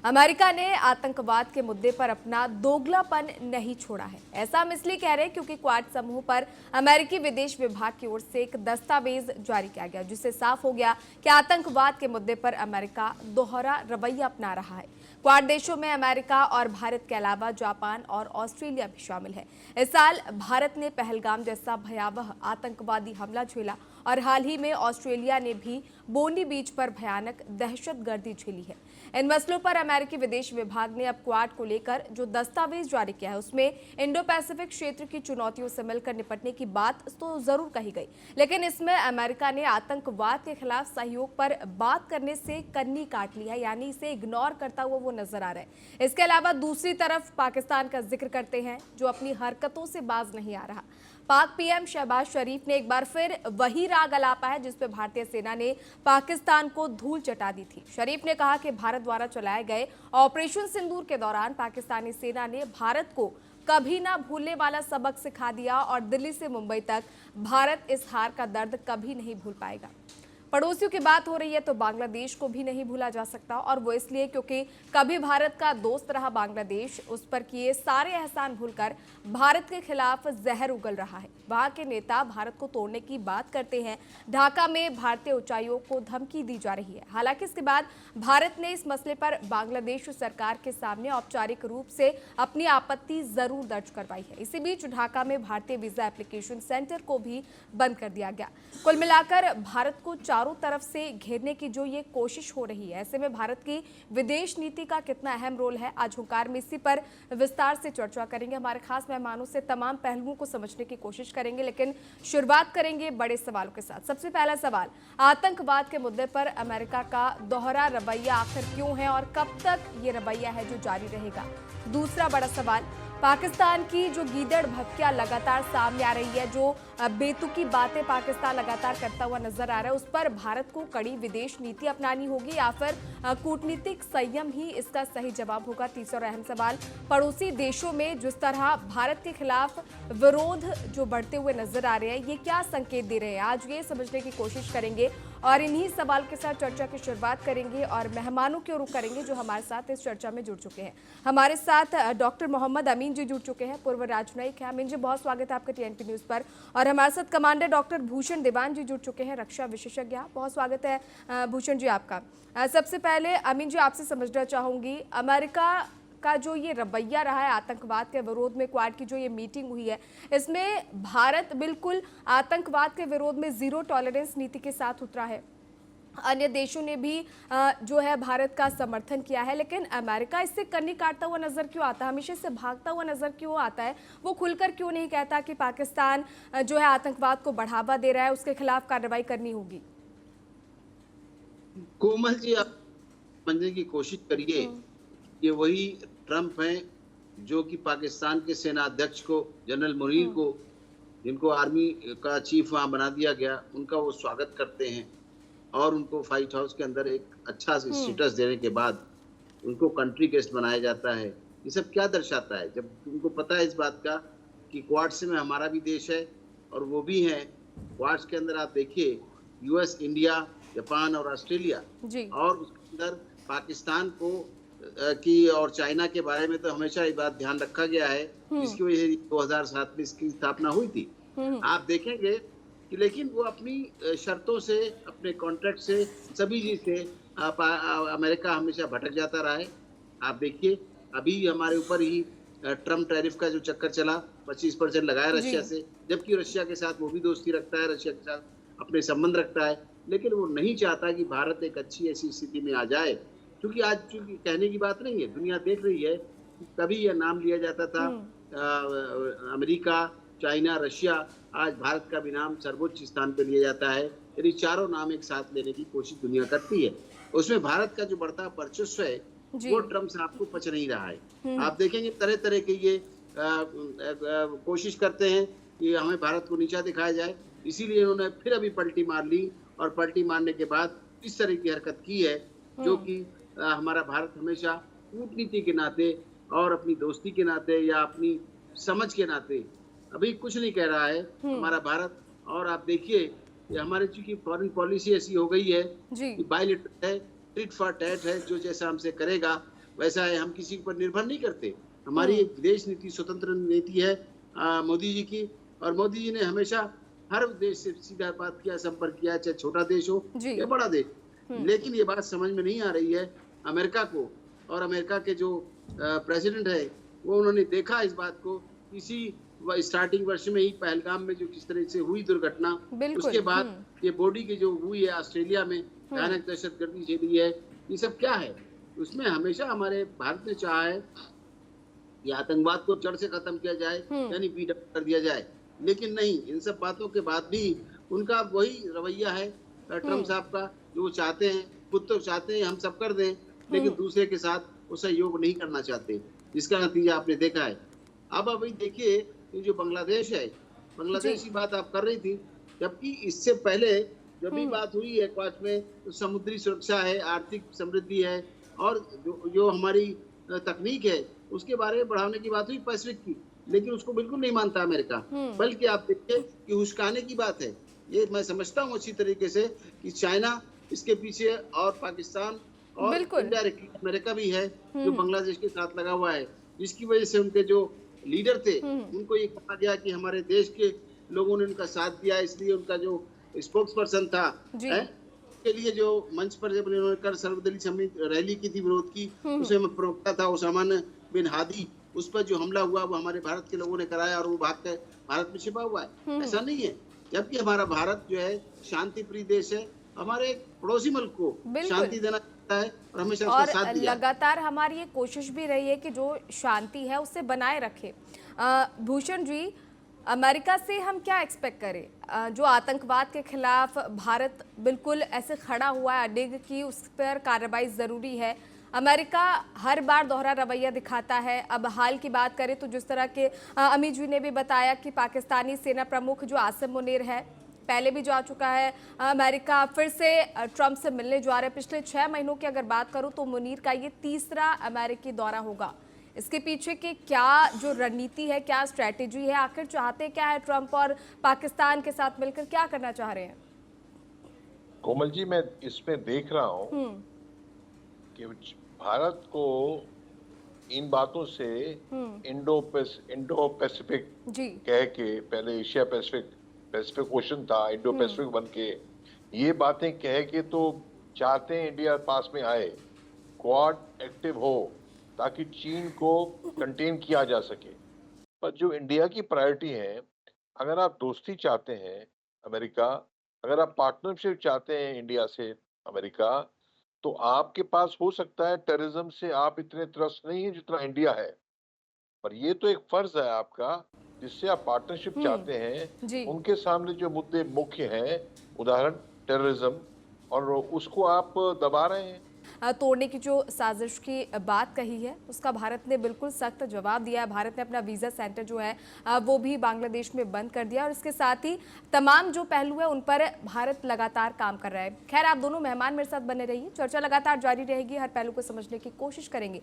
America ने आतंकवाद के मुद्दे पर अपना दोगलापन नहीं छोड़ा है। ऐसा हम इसलिए कह रहे हैं क्योंकि क्वाड समूह पर अमेरिकी विदेश विभाग की ओर से एक दस्तावेज जारी किया गया, जिससे साफ हो गया कि आतंकवाद के मुद्दे पर अमेरिका दोहरा रवैया अपना रहा है। क्वाड देशों में अमेरिका और भारत के अलावा जापान और ऑस्ट्रेलिया भी शामिल है। इस साल भारत ने पहलगाम जैसा भयावह आतंकवादी हमला झेला और हाल ही में ऑस्ट्रेलिया ने भी बोनी बीच पर भयानक दहशतगर्दी झेली है। इन मसलों पर अमेरिकी विदेश विभाग ने अब क्वाड को लेकर जो दस्तावेज जारी किया है, उसमें इंडो पैसिफिक क्षेत्र की चुनौतियों से मिलकर निपटने की बात तो जरूर कही गई, लेकिन इसमें अमेरिका ने आतंकवाद के खिलाफ सहयोग पर बात करने से कन्नी काट ली है, यानी इसे इग्नोर करता हुआ वो नजर आ रहा है। इसके अलावा दूसरी तरफ पाकिस्तान का जिक्र करते हैं, जो अपनी हरकतों से बाज नहीं आ रहा। पाक पीएम शहबाज शरीफ ने एक बार फिर वही राग अलापा है जिस पर भारतीय सेना ने पाकिस्तान को धूल चटा दी थी। शरीफ ने कहा कि भारत द्वारा चलाए गए ऑपरेशन सिंदूर के दौरान पाकिस्तानी सेना ने भारत को कभी ना भूलने वाला सबक सिखा दिया और दिल्ली से मुंबई तक भारत इस हार का दर्द कभी नहीं भूल पाएगा। पड़ोसियों की बात हो रही है तो बांग्लादेश को भी नहीं भूला जा सकता, और वो इसलिए क्योंकि कभी भारत का दोस्त रहा बांग्लादेश, उस पर किए सारे एहसान भूलकर भारत के खिलाफ जहर उगल रहा है। वहां के नेता भारत को तोड़ने की बात करते हैं। ढाका में भारतीय उच्चायुक्त को धमकी दी जा रही है। हालांकि इसके बाद भारत ने इस मसले पर बांग्लादेश सरकार के सामने औपचारिक रूप से अपनी आपत्ति जरूर दर्ज करवाई है। इसी बीच ढाका में भारतीय वीजा एप्लीकेशन सेंटर को भी बंद कर दिया गया। कुल मिलाकर भारत को चारों तरफ से घेरने की जो ये कोशिश हो रही है, ऐसे में भारत की विदेश नीति का कितना अहम रोल है, आज हुंकार में इसी पर विस्तार से चर्चा करेंगे। हमारे खास मेहमानों से तमाम पहलुओं को समझने की कोशिश करेंगे, लेकिन शुरुआत करेंगे बड़े सवालों के साथ। सबसे पहला सवाल, आतंकवाद के मुद्दे पर अमेरिका का दोहरा रवैया आखिर क्यों है और कब तक ये रवैया है जो जारी रहेगा? दूसरा बड़ा सवाल, पाकिस्तान की जो गीदड़ भक्कियां लगातार सामने आ रही है, जो बेतुकी बातें पाकिस्तान लगातार करता हुआ नजर आ रहा है, उस पर भारत को कड़ी विदेश नीति अपनानी होगी या फिर कूटनीतिक संयम ही इसका सही जवाब होगा? तीसरा और अहम सवाल, पड़ोसी देशों में जिस तरह भारत के खिलाफ विरोध जो बढ़ते हुए नजर आ रहे हैं, ये क्या संकेत दे रहे हैं? आज ये समझने की कोशिश करेंगे और इन्हीं सवाल के साथ चर्चा की शुरुआत करेंगे और मेहमानों की रुख करेंगे जो हमारे साथ इस चर्चा में जुड़ चुके हैं। हमारे साथ डॉक्टर मोहम्मद अमीन जी जुड़ चुके हैं, पूर्व राजनयिक हैं। अमीन जी, बहुत स्वागत है आपका टीएनपी न्यूज पर। और हमारे साथ कमांडर डॉक्टर भूषण देवान जी जुड़ चुके हैं, रक्षा विशेषज्ञ। बहुत स्वागत है भूषण जी आपका। सबसे पहले अमीन जी, आपसे समझना चाहूंगी, अमेरिका का जो ये रवैया रहा है आतंकवाद के विरोध में, क्वाड की जो ये मीटिंग हुई है, इसमें भारत बिल्कुल आतंकवाद के विरोध में जीरो टॉलरेंस नीति के साथ उतरा है। अन्य देशों ने भी जो है भारत का समर्थन किया है, लेकिन अमेरिका इससे कन्नी काटता हुआ नजर क्यों आता है? हमेशा इससे भागता हुआ नजर क्यों आता है? वो खुलकर क्यों नहीं कहता कि पाकिस्तान जो है आतंकवाद को बढ़ावा दे रहा है, उसके खिलाफ कार्रवाई करनी होगी? कोमल जी, आप समझने की कोशिश करिए कि वही ट्रंप हैं जो कि पाकिस्तान के सेना अध्यक्ष को, जनरल मुनीर को, जिनको आर्मी का चीफ वहां बना दिया गया, उनका वो स्वागत करते हैं और उनको व्हाइट हाउस के अंदर एक अच्छा से स्टेटस देने के बाद उनको कंट्री गेस्ट बनाया जाता है। ये सब क्या दर्शाता है? जब उनको पता है इस बात का कि क्वाड्स में हमारा भी देश है और वो भी है। क्वाड्स के अंदर आप देखिए यूएस, इंडिया, जापान और ऑस्ट्रेलिया, और उसके अंदर पाकिस्तान को की और चाइना के बारे में तो हमेशा ये बात ध्यान रखा गया है, इसकी वजह से 2007 में इसकी स्थापना हुई थी। आप देखेंगे कि लेकिन वो अपनी शर्तों से, अपने कॉन्ट्रैक्ट से, सभी चीज से अमेरिका हमेशा भटक जाता रहा है। आप देखिए अभी हमारे ऊपर ही ट्रम्प टैरिफ का जो चक्कर चला, 25% लगाया रशिया से, जबकि रशिया के साथ वो भी दोस्ती रखता है, रशिया के साथ अपने संबंध रखता है, लेकिन वो नहीं चाहता कि भारत एक अच्छी ऐसी स्थिति में आ जाए। क्योंकि आज चूंकि कहने की बात नहीं है, दुनिया देख रही है। कभी यह नाम लिया जाता था अमेरिका, चाइना, रशिया, आज भारत का भी नाम सर्वोच्च स्थान पर लिया जाता है। यदि चारों नाम एक साथ लेने की कोशिश दुनिया करती है, उसमें भारत का जो बढ़ता वर्चस्व है वो ट्रम्प साहब को पच नहीं रहा है। आप देखेंगे तरह तरह के ये कोशिश करते हैं कि हमें भारत को नीचा दिखाया जाए, इसीलिए उन्होंने फिर अभी पलटी मार ली और पलटी मारने के बाद इस तरह की हरकत की है, जो कि हमारा भारत हमेशा कूटनीति के नाते और अपनी दोस्ती के नाते या अपनी समझ के नाते अभी कुछ नहीं कह रहा है हमारा भारत। और आप देखिए हमारे चूंकि फॉरेन पॉलिसी ऐसी हो गई है कि बायलैटरल है, टिट फॉर टैट है, जो जैसा हमसे करेगा वैसा है, हम किसी पर निर्भर नहीं करते। हमारी एक विदेश नीति स्वतंत्र नीति है मोदी जी की, और मोदी जी ने हमेशा हर देश से सीधा बात किया, संपर्क किया, चाहे छोटा देश हो जी। या बड़ा देश। लेकिन ये बात समझ में नहीं आ रही है अमेरिका को, और अमेरिका के जो प्रेसिडेंट है वो उन्होंने देखा इस बात को, किसी स्टार्टिंग वर्ष में ही पहलगाम में जो किस तरह से हुई दुर्घटना, उसके बाद ये बॉडी की जो हुई है ऑस्ट्रेलिया में भयानक दहशतगर्दी झेली है, ये सब क्या है? उसमें हमेशा हमारे भारत ने चाहा है कि आतंकवाद को जड़ से खत्म किया जाए, यानी बीट अप कर दिया जाए। लेकिन नहीं, इन सब बातों के बाद भी उनका वही रवैया है ट्रम्प साहब का, जो वो चाहते हैं, खुद तो चाहते हैं हम सब कर दें, लेकिन दूसरे के साथ वो सहयोग नहीं करना चाहते, जिसका नतीजा आपने देखा है। अब अभी देखिए ये जो बांग्लादेश है, बांग्लादेश की बात आप कर रही थी, जबकि इससे पहले जब भी बात हुई है क्वाड में, तो समुद्री सुरक्षा है, आर्थिक समृद्धि है, और जो हमारी तकनीक है उसके बारे में बढ़ाने की बात हुई पैसिफिक की, लेकिन उसको बिल्कुल नहीं मानता अमेरिका। बल्कि आप देखिए कि उस्काने की बात है। ये मैं समझता हूँ अच्छी तरीके से कि चाइना इसके पीछे, और पाकिस्तान, और इनडायरेक्टली अमेरिका भी है जो बांग्लादेश के साथ लगा हुआ है, जिसकी वजह से उनके जो लीडर थे उनको ये कहा गया कि हमारे देश के लोगों ने उनका साथ दिया, इसलिए उनका जो स्पोक्स पर्सन था के लिए जो मंच पर जब उन्होंने कर सर्वदलीय रैली की थी विरोध की, उसमें प्रवक्ता था उसामान बिन हादी, उस पर जो हमला हुआ वो हमारे भारत के लोगों ने कराया, और वो भाग कर भारत में छिपा हुआ है। ऐसा नहीं है, जबकि हमारा भारत जो है शांति प्रिय देश है, हमारे पड़ोसी मुल्क को शांति देना चाहता है और हमेशा उसका साथ दिया। लगातार हमारी ये कोशिश भी रही है कि जो शांति है उसे बनाए रखे। भूषण जी, अमेरिका से हम क्या एक्सपेक्ट करें? जो आतंकवाद के खिलाफ भारत बिल्कुल ऐसे खड़ा हुआ है अडिग कि उस पर कार्रवाई ज़रूरी है, अमेरिका हर बार दोहरा रवैया दिखाता है। अब हाल की बात करें तो जिस तरह के अमित जी ने भी बताया कि पाकिस्तानी सेना प्रमुख जो आसिम मुनीर है, पहले भी जा चुका है अमेरिका, फिर से ट्रंप से मिलने जा रहे हैं। पिछले 6 महीनों की अगर बात करूं तो मुनीर का ये तीसरा अमेरिकी दौरा होगा। इसके पीछे की क्या जो रणनीति है, क्या स्ट्रेटेजी है, आखिर चाहते क्या है ट्रंप, और पाकिस्तान के साथ मिलकर क्या करना चाह रहे हैं? कोमल जी, मैं इसमें देख रहा हूँ कि भारत को इन बातों से इंडो पैसिफिक कह के, पहले एशिया पैसिफिक ओशन था, इंडो पैसिफिक बन के ये बातें कह के तो चाहते हैं इंडिया पास में आए, क्वाड एक्टिव हो ताकि चीन को कंटेन किया जा सके। पर जो इंडिया की प्रायोरिटी है, अगर आप दोस्ती चाहते हैं अमेरिका, अगर आप पार्टनरशिप चाहते हैं इंडिया से अमेरिका, तो आपके पास हो सकता है टेररिज्म से आप इतने त्रस्त नहीं है जितना इंडिया है, पर ये तो एक फर्ज है आपका, जिससे आप पार्टनरशिप चाहते हैं उनके सामने जो मुद्दे मुख्य हैं, उदाहरण टेररिज्म, और उसको आप दबा रहे हैं। तोड़ने की जो साजिश की बात कही है उसका भारत ने बिल्कुल सख्त जवाब दिया है। भारत ने अपना वीज़ा सेंटर जो है वो भी बांग्लादेश में बंद कर दिया, और इसके साथ ही तमाम जो पहलू है उन पर भारत लगातार काम कर रहा है। खैर, आप दोनों मेहमान मेरे साथ बने रहिए, चर्चा लगातार जारी रहेगी, हर पहलू को समझने की कोशिश करेंगे।